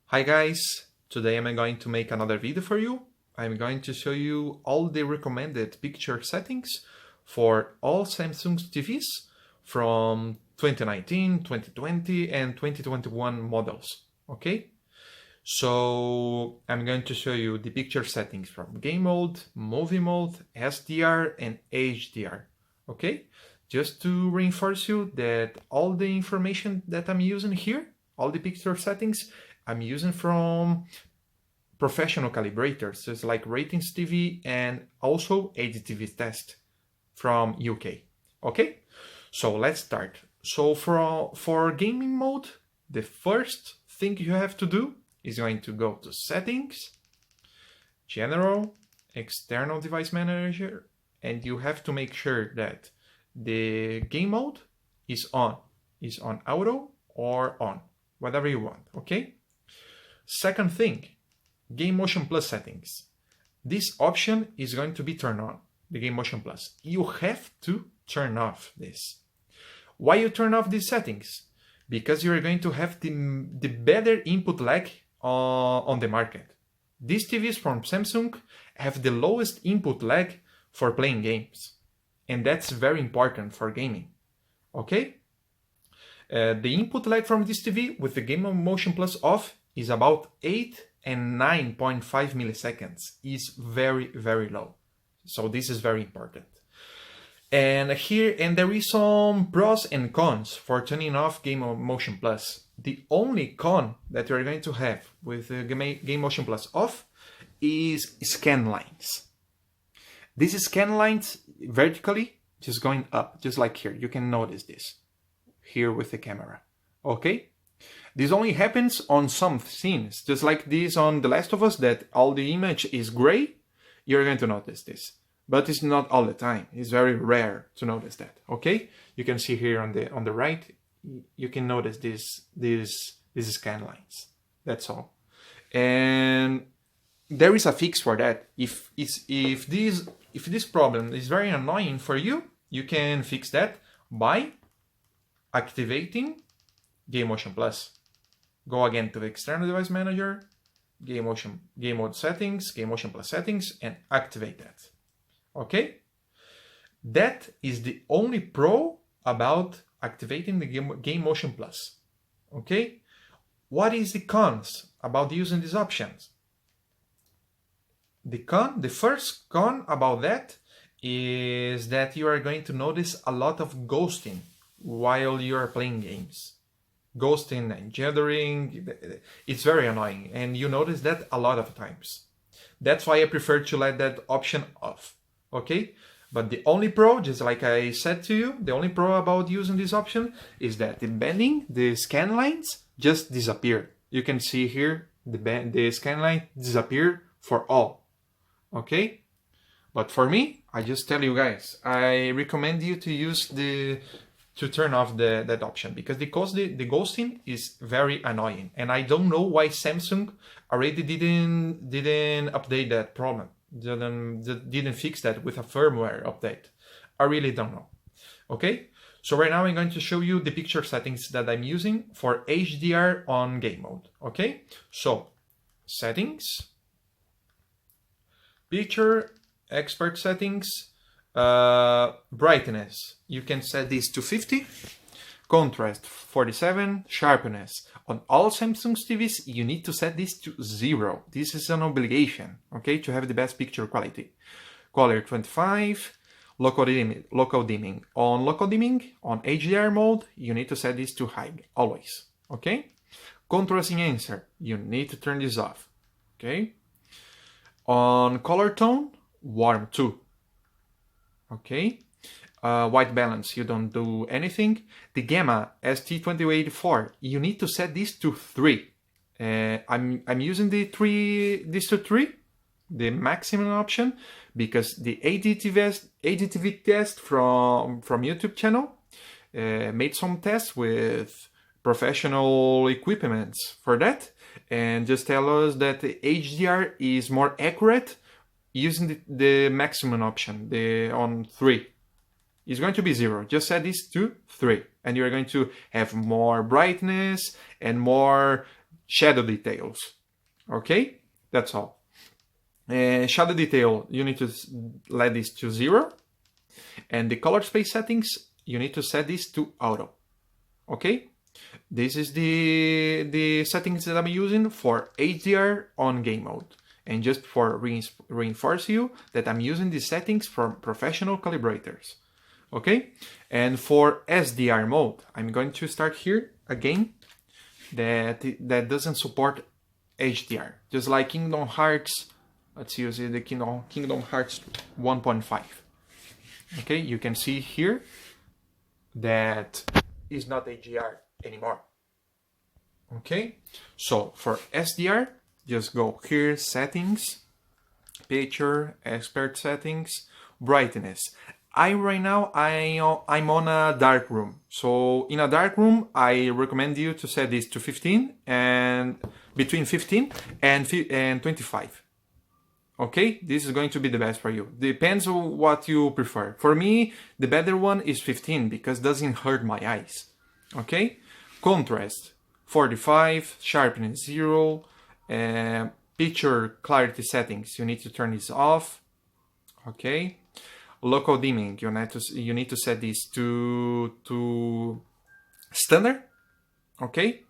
Hi guys, today I'm going to make another video for you. I'm going to show you all the recommended picture settings for all Samsung TVs from 2019, 2020 and 2021 models, okay? So I'm going to show you the picture settings from game mode, movie mode, SDR and HDR, okay? Just to reinforce you that all the information that I'm using here, all the picture settings, I'm using from professional calibrators, just like Ratings TV and also HDTV TEST from UK. Okay, so let's start. So for gaming mode, the first thing you have to do is going to go to Settings, General, External Device Manager, and you have to make sure that the game mode is on auto or on, whatever you want, okay? Second thing, Game Motion Plus settings. This option is going to be turned on, the Game Motion Plus. You have to turn off this. Why you turn off these settings? Because you're going to have the better input lag on the market. These TVs from Samsung have the lowest input lag for playing games. And that's very important for gaming, okay? The input lag from this TV with the Game Motion Plus off is about 8 and 9.5 milliseconds. Is very, very low. So this is very important. And there is some pros and cons for turning off Game Motion Plus. The only con that you're going to have with Game Motion Plus off is scan lines. These scan lines vertically just going up, just like here. You can notice this here with the camera, okay? This only happens on some scenes, just like this on The Last of Us, that all the image is gray. You're going to notice this, but it's not all the time. It's very rare to notice that, okay? You can see here on the right, you can notice these scan lines. That's all. And there is a fix for that. If this problem is very annoying for you, you can fix that by activating Game Motion Plus. Go again to the External Device Manager, Game Mode Settings, Game Motion Plus Settings, and activate that. Okay? That is the only pro about activating the Game Motion Plus. Okay? What is the cons about using these options? The first con about that is that you are going to notice a lot of ghosting while you are playing games. Ghosting and jittering, it's very annoying, and you notice that a lot of times. That's why I prefer to let that option off, okay? But the only pro, just like I said to you, the only pro about using this option is that the scan lines just disappear. You can see here the scan line disappear for all, okay? But for me, I just tell you guys, I recommend you to use to turn off that option, because the ghosting is very annoying, and I don't know why Samsung already didn't update that problem, didn't fix that with a firmware update. I really don't know. Okay, so right now I'm going to show you the picture settings that I'm using for HDR on game mode. Okay, so settings, picture, expert settings, brightness, you can set this to 50, contrast 47, sharpness. On all Samsung TVs, you need to set this to 0. This is an obligation, okay, to have the best picture quality. Color 25, local dimming. On local dimming, on HDR mode, you need to set this to high, always, okay? Contrast enhancer, you need to turn this off, okay? On color tone, warm 2. Okay, white balance, you don't do anything. The gamma ST2884, you need to set this to 3. I'm using this to 3, the maximum option, because the HDTV test from YouTube channel made some tests with professional equipments for that, and just tell us that the HDR is more accurate using the maximum option, on 3. It's going to be 0. Just set this to 3, and you're going to have more brightness and more shadow details. Okay, that's all. Shadow detail, you need to let this to 0. And the color space settings, you need to set this to auto. Okay, this is the settings that I'm using for HDR on game mode. And just for reinforce you that I'm using these settings for professional calibrators. Okay, and for SDR mode, I'm going to start here again that doesn't support HDR, just like Kingdom Hearts. Let's use the Kingdom Hearts 1.5. Okay, you can see here that is not HDR anymore. Okay, so for SDR, just go here, settings, picture, expert settings, brightness. Right now I'm on a dark room. So in a dark room, I recommend you to set this to 15 and between 15 and 25. Okay, this is going to be the best for you. Depends on what you prefer. For me, the better one is 15 because it doesn't hurt my eyes. Okay, contrast 45, sharpness 0, picture clarity settings. You need to turn this off. Okay, local dimming. You need to set this to standard. Okay,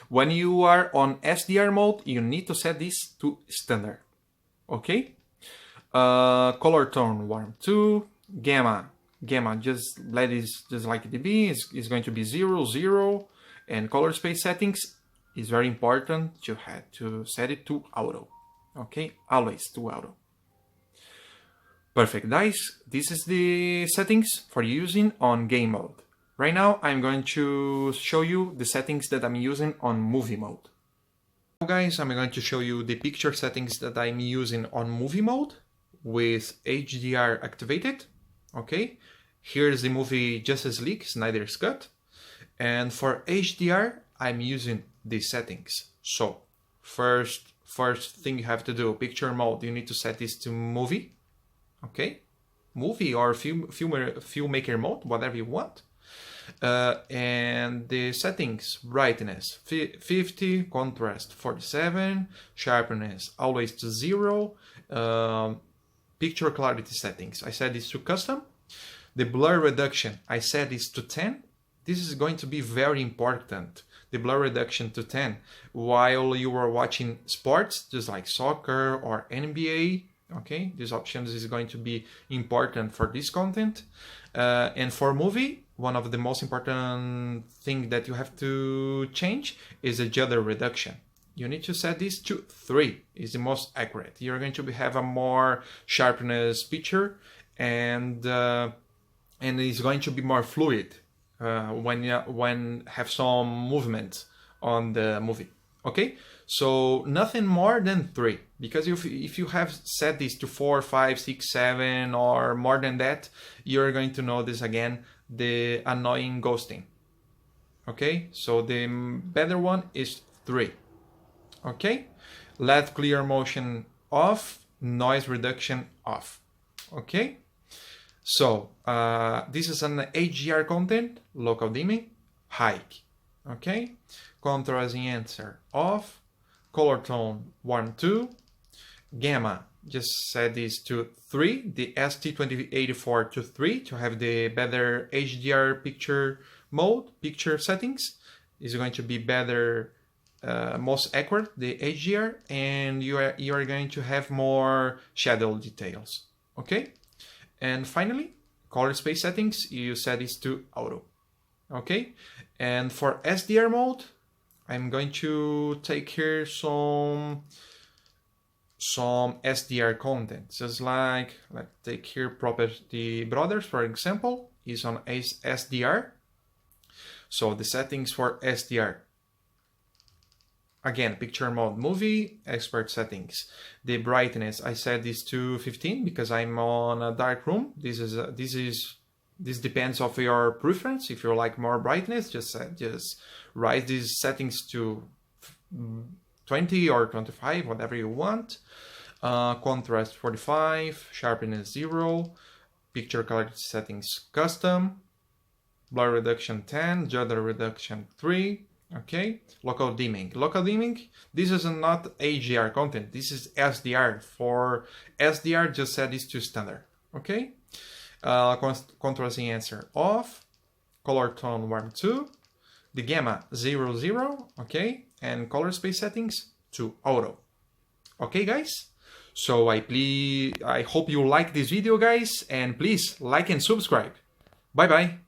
when you are on SDR mode, you need to set this to standard. Okay, color tone warm 2, gamma just let this just like it be is going to be 0, 0, and color space settings is very important. You have to set it to auto. Okay, always to auto. Perfect, guys. This is the settings for using on game mode. Right now I'm going to show you the settings that I'm using on movie mode. Guys, I'm going to show you the picture settings that I'm using on movie mode with HDR activated. Okay, here's the movie Justice League Snyder's Cut, and for HDR I'm using these settings. So first thing you have to do, picture mode, you need to set this to movie. Okay, movie or filmmaker mode, whatever you want. And the settings, brightness 50, contrast 47, sharpness always to 0, picture clarity settings, I set this to custom. The blur reduction, I set this to 10. This is going to be very important, the blur reduction to 10 while you are watching sports, just like soccer or NBA. Okay, these options is going to be important for this content. And for movie, one of the most important thing that you have to change is the jitter reduction. You need to set this to 3, is the most accurate. You're going to have a more sharpness picture, and it's going to be more fluid when have some movement on the movie. Okay, so nothing more than 3, because if you have set this to 4, 5, 6, 7 or more than that, you're going to notice again the annoying ghosting. Okay, so the better one is 3. Okay, LED clear motion off, noise reduction off. Okay, so this is an HDR content, local dimming, high. Okay, contrast enhancer off, color tone warm 2, gamma just set this to 3, the ST2084 to 3 to have the better HDR picture mode, picture settings is going to be better, most accurate, the HDR, and you are going to have more shadow details. Okay, and finally color space settings, you set this to auto. Okay, and for SDR mode, I'm going to take here some SDR content, just like, let's take here Property Brothers, for example, is on SDR. So the settings for SDR, again, picture mode, movie, expert settings. The brightness, I set this to 15 because I'm on a dark room. This depends of your preference. If you like more brightness, just raise these settings to 20 or 25, whatever you want. Contrast 45, sharpness 0, picture clarity settings custom, blur reduction 10, jitter reduction 3, Okay, local dimming. Local dimming, this is not HDR content, this is SDR. For SDR, just set this to standard. Okay, contrast enhancer off, color tone warm 2, the gamma 00, okay, and color space settings to auto. Okay, guys? So I hope you like this video, guys, and please like and subscribe. Bye bye.